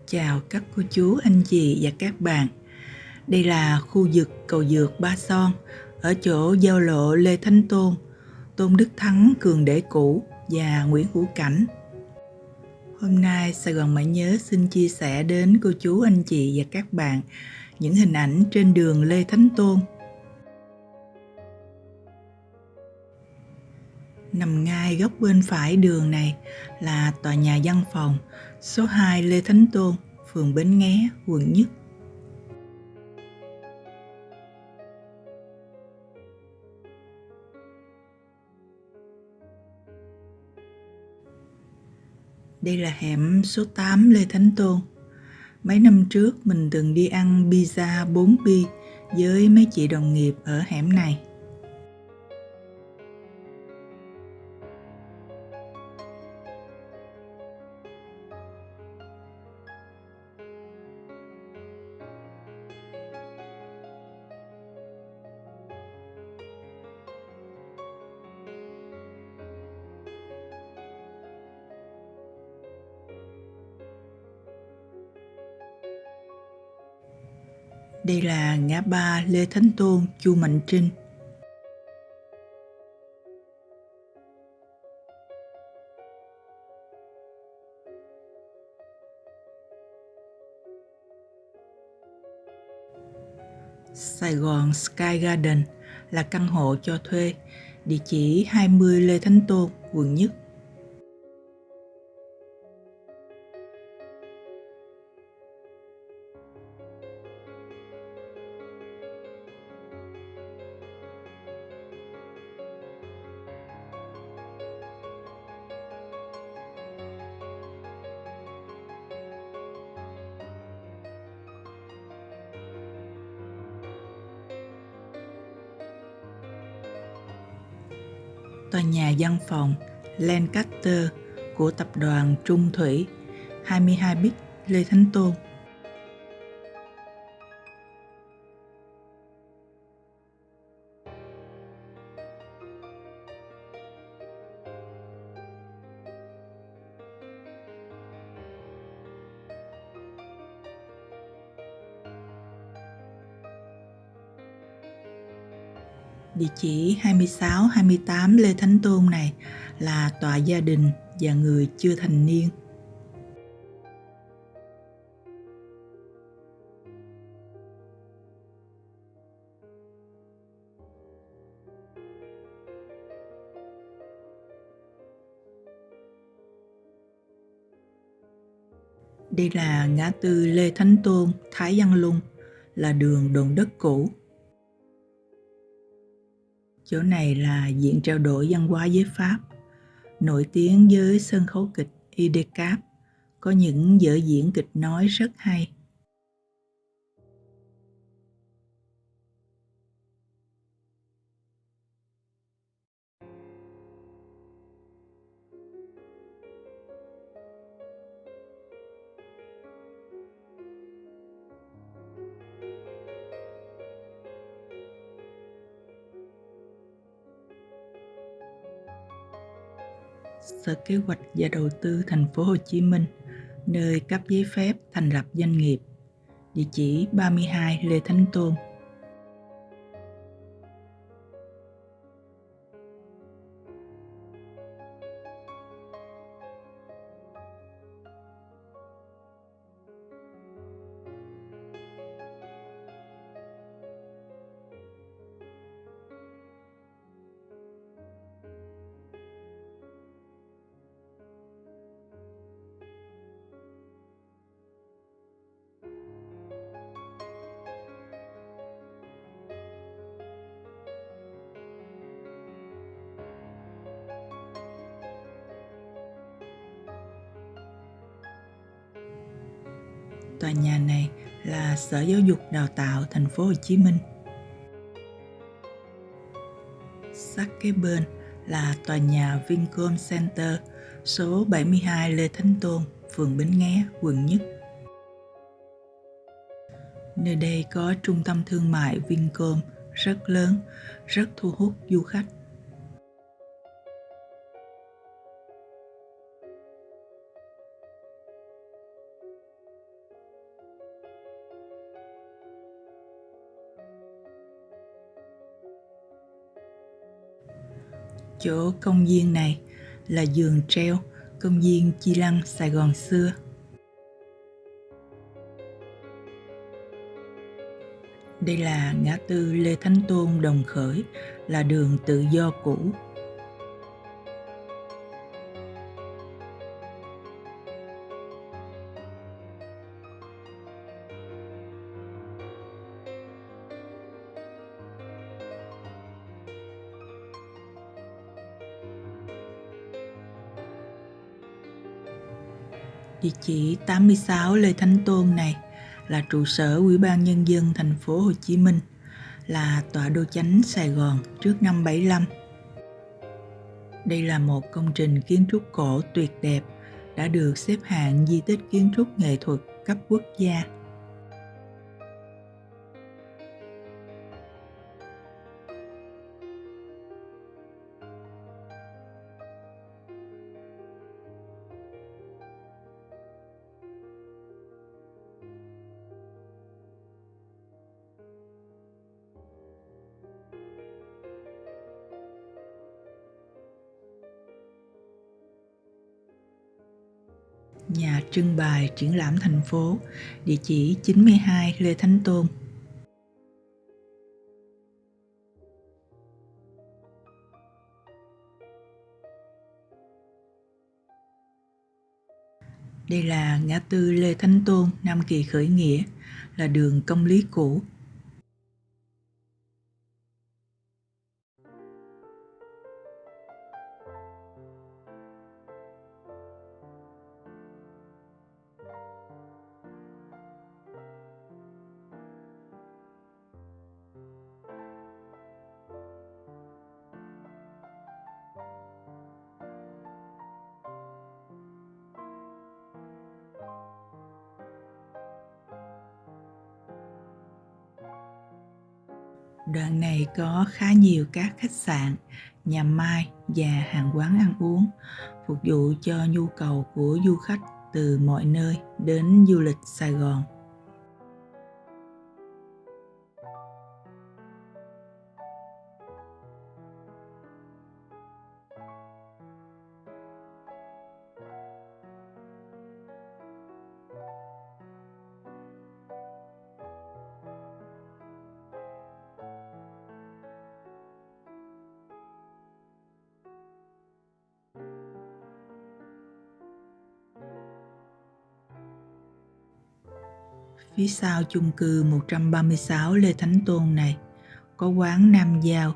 Chào các cô chú, anh chị và các bạn. Đây là khu vực cầu vượt Ba Son ở chỗ giao lộ Lê Thánh Tôn, Tôn Đức Thắng, Cường Đế Cũ và Nguyễn Hữu Cảnh. Hôm nay Sài Gòn Mãi Nhớ xin chia sẻ đến cô chú, anh chị và các bạn những hình ảnh trên đường Lê Thánh Tôn. Nằm ngay góc bên phải đường này là tòa nhà văn phòng số 2 Lê Thánh Tôn, phường Bến Nghé, quận Nhất. Đây là hẻm số 8 Lê Thánh Tôn. Mấy năm trước mình từng đi ăn pizza 4 bi với mấy chị đồng nghiệp ở hẻm này. Đây là ngã ba Lê Thánh Tôn, Chu Mạnh Trinh. Sài Gòn Sky Garden là căn hộ cho thuê, địa chỉ 20 Lê Thánh Tôn, quận Nhất. Tòa nhà văn phòng Lancaster của tập đoàn Trung Thủy, 22 Bích Lê Thánh Tôn. Địa chỉ 26-28 Lê Thánh Tôn này là tòa gia đình và người chưa thành niên. Đây là ngã tư Lê Thánh Tôn, Thái Văn Lung, là đường Đồn Đất cũ. Chỗ này là viện trao đổi văn hóa với Pháp, nổi tiếng với sân khấu kịch IDCAP, có những vở diễn kịch nói rất hay. Sở Kế hoạch và Đầu tư Thành phố Hồ Chí Minh, nơi cấp giấy phép thành lập doanh nghiệp, địa chỉ 32 Lê Thánh Tôn. Tòa nhà này là Sở Giáo dục Đào tạo Thành phố Hồ Chí Minh. Sát kế bên là tòa nhà Vincom Center số 72 Lê Thánh Tôn, phường Bến Nghé, quận Nhất. Nơi đây có trung tâm thương mại Vincom rất lớn, rất thu hút du khách. chỗ công viên này là giường treo, công viên Chi Lăng, Sài Gòn xưa. Đây là ngã tư Lê Thánh Tôn, Đồng Khởi, là đường tự do cũ. Địa chỉ 86 Lê Thánh Tôn này là trụ sở Ủy ban Nhân dân thành phố Hồ Chí Minh, là tọa đô chánh Sài Gòn trước năm 75. Đây là một công trình kiến trúc cổ tuyệt đẹp, đã được xếp hạng di tích kiến trúc nghệ thuật cấp quốc gia. Nhà trưng bày triển lãm thành phố, địa chỉ 92 Lê Thánh Tôn. Đây là ngã tư Lê Thánh Tôn, Nam Kỳ khởi nghĩa, là đường Công lý cũ. Đoạn này có khá nhiều các khách sạn, nhà mai và hàng quán ăn uống, phục vụ cho nhu cầu của du khách từ mọi nơi đến du lịch Sài Gòn. Phía sau chung cư 136 Lê Thánh Tôn này có quán Nam Giao,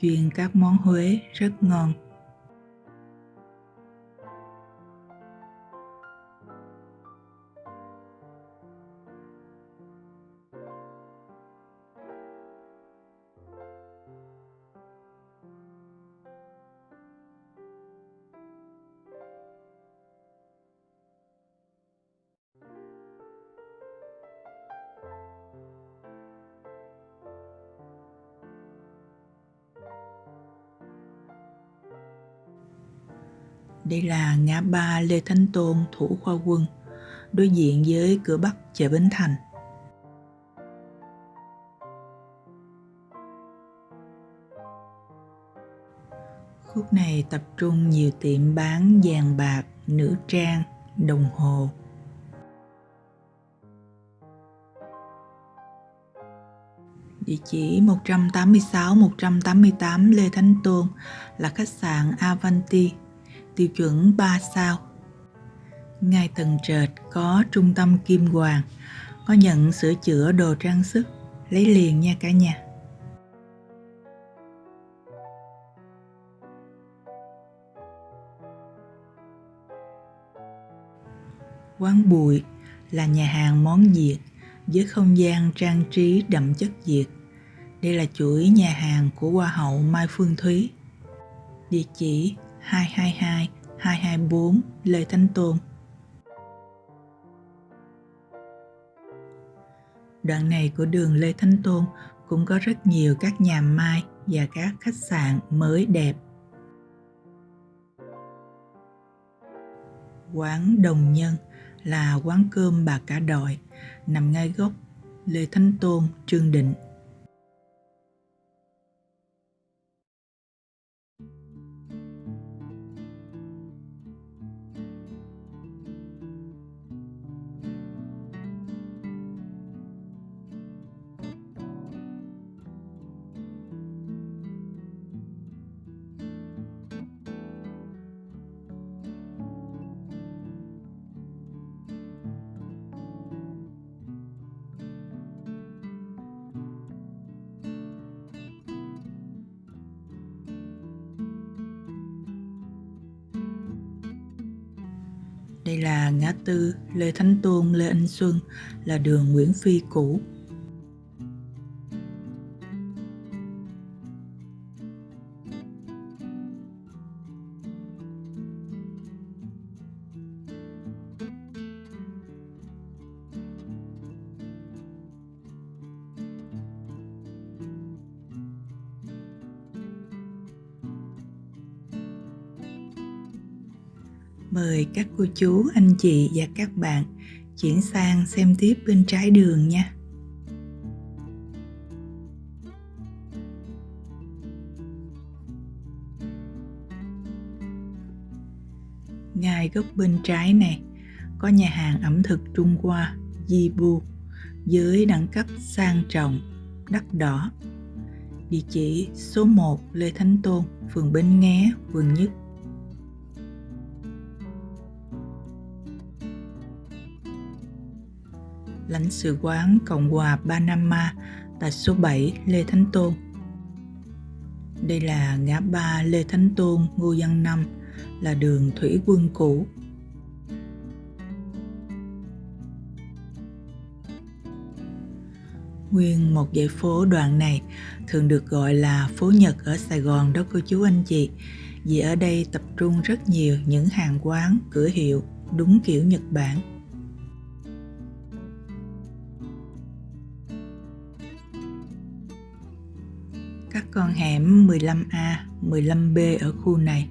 chuyên các món Huế rất ngon. Đây là ngã ba Lê Thánh Tôn, Thủ Khoa Quân, đối diện với cửa Bắc chợ Bến Thành. Khúc này tập trung nhiều tiệm bán vàng bạc, nữ trang, đồng hồ. Địa chỉ 186-188 Lê Thánh Tôn là khách sạn Avanti, tiêu chuẩn 3 sao. Ngay tầng trệt có trung tâm Kim Hoàng, có nhận sửa chữa đồ trang sức, lấy liền nha cả nhà. Quán Bụi là nhà hàng món Việt với không gian trang trí đậm chất Việt. Đây là chuỗi nhà hàng của Hoa hậu Mai Phương Thúy. Địa chỉ 222-224 Lê Thánh Tôn. Đoạn này của đường Lê Thánh Tôn cũng có rất nhiều các nhà mai và các khách sạn mới đẹp. Quán Đồng Nhân là quán cơm bà cả đòi, nằm ngay gốc Lê Thánh Tôn, Trương Định. Đây là ngã tư Lê Thánh Tôn, Lê Anh Xuân, là đường Nguyễn Phi cũ. Mời các cô chú, anh chị và các bạn chuyển sang xem tiếp bên trái đường nha. Ngay góc bên trái này có nhà hàng ẩm thực Trung Hoa Yibu với đẳng cấp sang trọng, đắt đỏ. Địa chỉ số 1 Lê Thánh Tôn, phường Bến Nghé, quận Nhất. Lãnh sự quán Cộng hòa Panama tại số 7 Lê Thánh Tôn. Đây là ngã ba Lê Thánh Tôn, Ngô Văn Năm, là đường thủy quân cũ. Nguyên một dãy phố đoạn này thường được gọi là phố Nhật ở Sài Gòn đó cô chú anh chị, vì ở đây tập trung rất nhiều những hàng quán, cửa hiệu đúng kiểu Nhật Bản. Các con hẻm 15A, 15B ở khu này,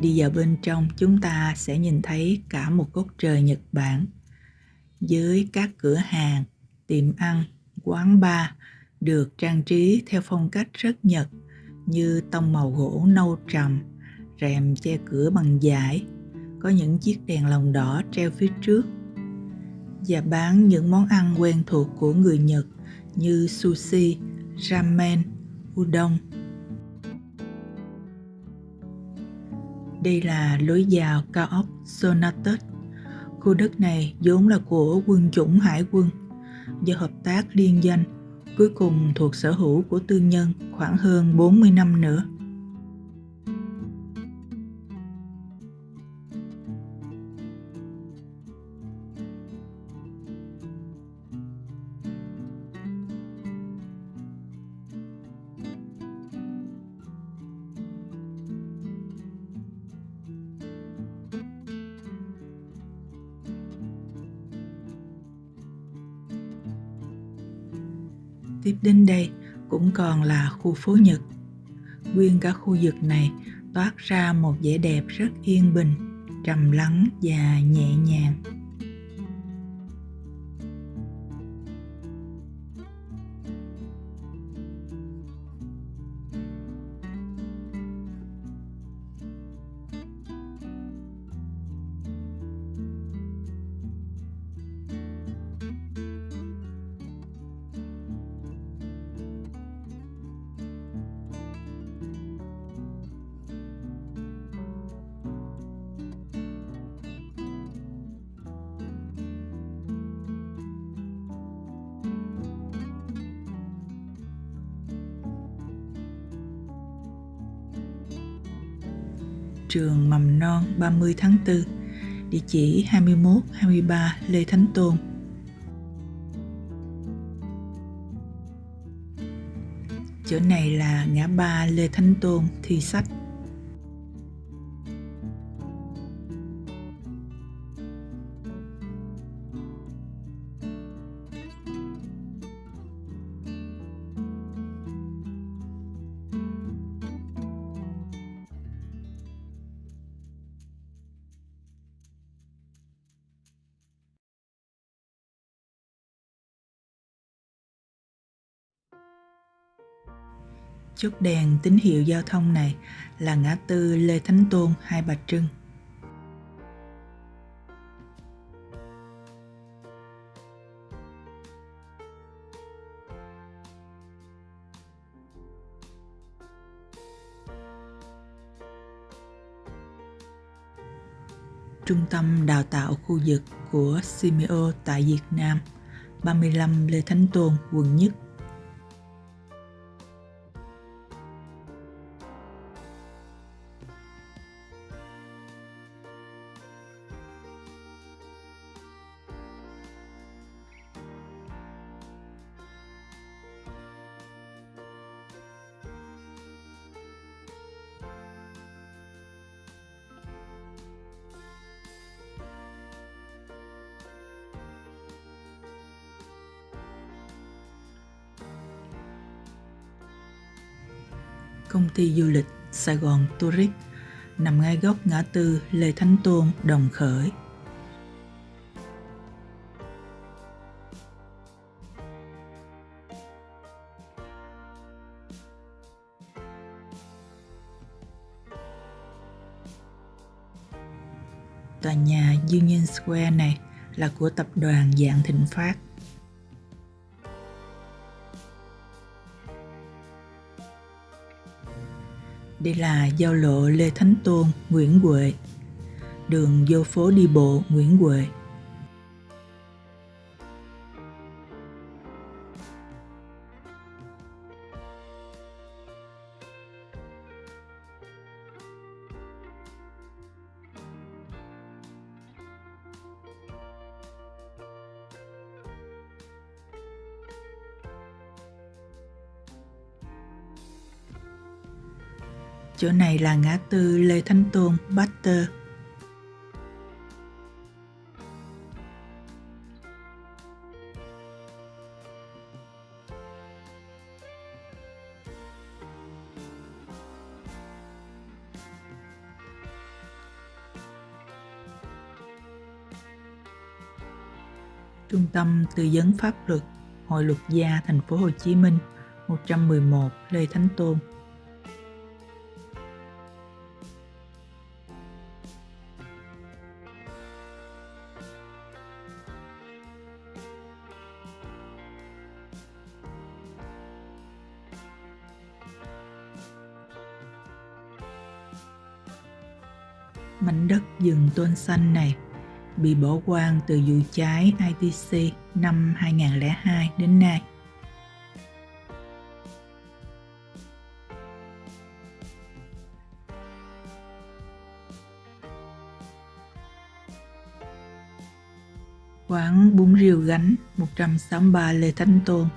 đi vào bên trong chúng ta sẽ nhìn thấy cả một góc trời Nhật Bản với các cửa hàng, tiệm ăn, quán bar được trang trí theo phong cách rất Nhật như tông màu gỗ nâu trầm, rèm che cửa bằng vải, có những chiếc đèn lồng đỏ treo phía trước và bán những món ăn quen thuộc của người Nhật như sushi, ramen, udon. Đây là lối vào cao ốc Sonatus. Khu đất này vốn là của quân chủng hải quân, do hợp tác liên doanh cuối cùng thuộc sở hữu của tư nhân khoảng hơn 40 năm nữa. Tiếp đến đây cũng còn là khu phố Nhật. Nguyên cả khu vực này toát ra một vẻ đẹp rất yên bình, trầm lắng và nhẹ nhàng. Trường mầm non 30 tháng 4, địa chỉ 21-23 Lê Thánh Tôn. Chỗ này là ngã ba Lê Thánh Tôn, Thi Sách. Chốt đèn tín hiệu giao thông này là ngã tư Lê Thánh Tôn, Hai Bà Trưng. Trung tâm đào tạo khu vực của Simeo tại Việt Nam, 35 Lê Thánh Tôn, quận Nhất. Công ty du lịch Sài Gòn Tourist nằm ngay góc ngã tư Lê Thánh Tôn, Đồng Khởi. Tòa nhà Union Square này là của tập đoàn Vạn Thịnh Phát. Đây là giao lộ Lê Thánh Tôn, Nguyễn Huệ, đường vô phố đi bộ Nguyễn Huệ. Chỗ này là ngã tư Lê Thánh Tôn, Baxter. Trung tâm Tư vấn Pháp luật Hội Luật gia Thành phố Hồ Chí Minh, 111 Lê Thánh Tôn. Mảnh đất rừng tôn xanh này bị bỏ hoang từ vụ cháy ITC năm 2002 đến nay. Quán bún riêu gánh 163 Lê Thánh Tôn,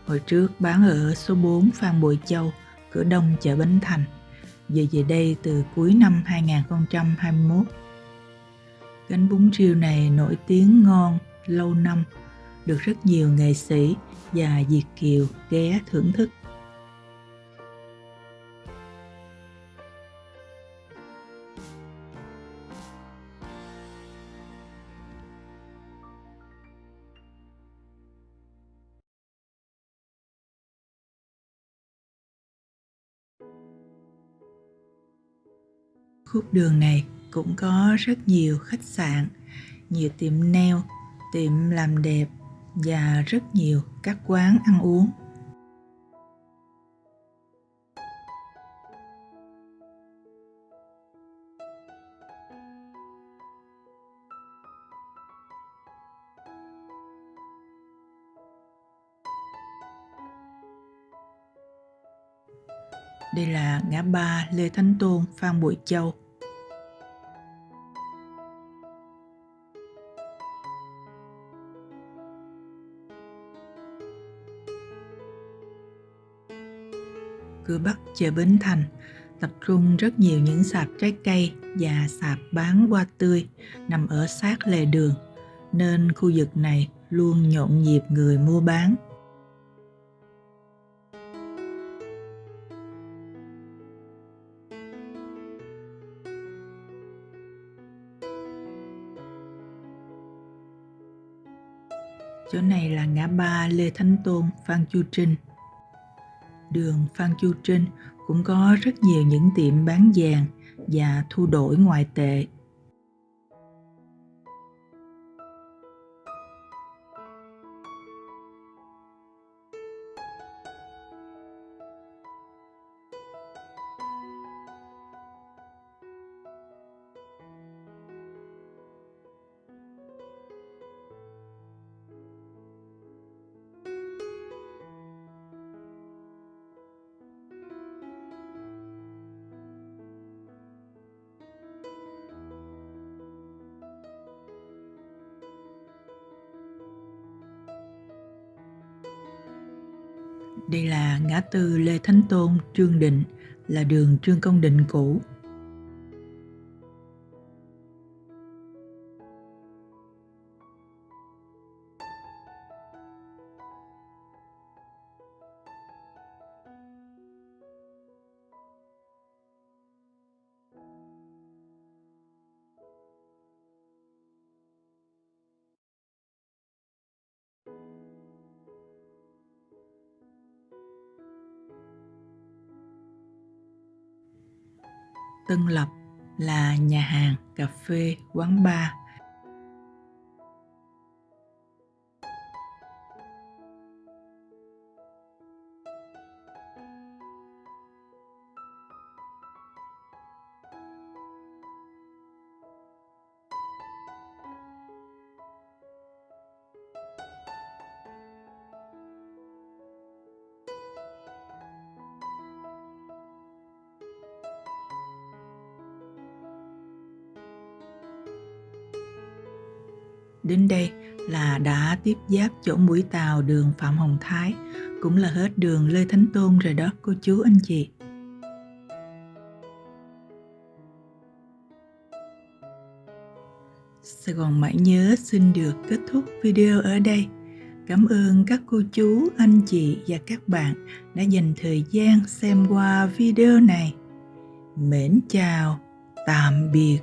hồi trước bán ở số 4 Phan Bội Châu, cửa đông chợ Bến Thành, giờ về đây từ cuối năm 2021. Gánh bún riêu này nổi tiếng ngon, lâu năm, được rất nhiều nghệ sĩ và Việt kiều ghé thưởng thức. Khúc đường này cũng có rất nhiều khách sạn, nhiều tiệm nail, tiệm làm đẹp và rất nhiều các quán ăn uống. Đây là ngã ba Lê Thánh Tôn, Phan Bội Châu. Cửa Bắc chợ Bến Thành tập trung rất nhiều những sạp trái cây và sạp bán hoa tươi nằm ở sát lề đường, nên khu vực này luôn nhộn nhịp người mua bán. Chỗ này là ngã ba Lê Thánh Tôn, Phan Chu Trinh. Đường Phan Chu Trinh cũng có rất nhiều những tiệm bán vàng và thu đổi ngoại tệ. Đây là ngã tư Lê Thánh Tôn, Trương Định, là đường Trương Công Định cũ. Tân Lập là nhà hàng, cà phê, quán bar. Đến đây là đã tiếp giáp chỗ mũi tàu đường Phạm Hồng Thái, cũng là hết đường Lê Thánh Tôn rồi đó cô chú anh chị. Sài Gòn Mãi Nhớ xin được kết thúc video ở đây. Cảm ơn các cô chú, anh chị và các bạn đã dành thời gian xem qua video này. Mến chào, tạm biệt.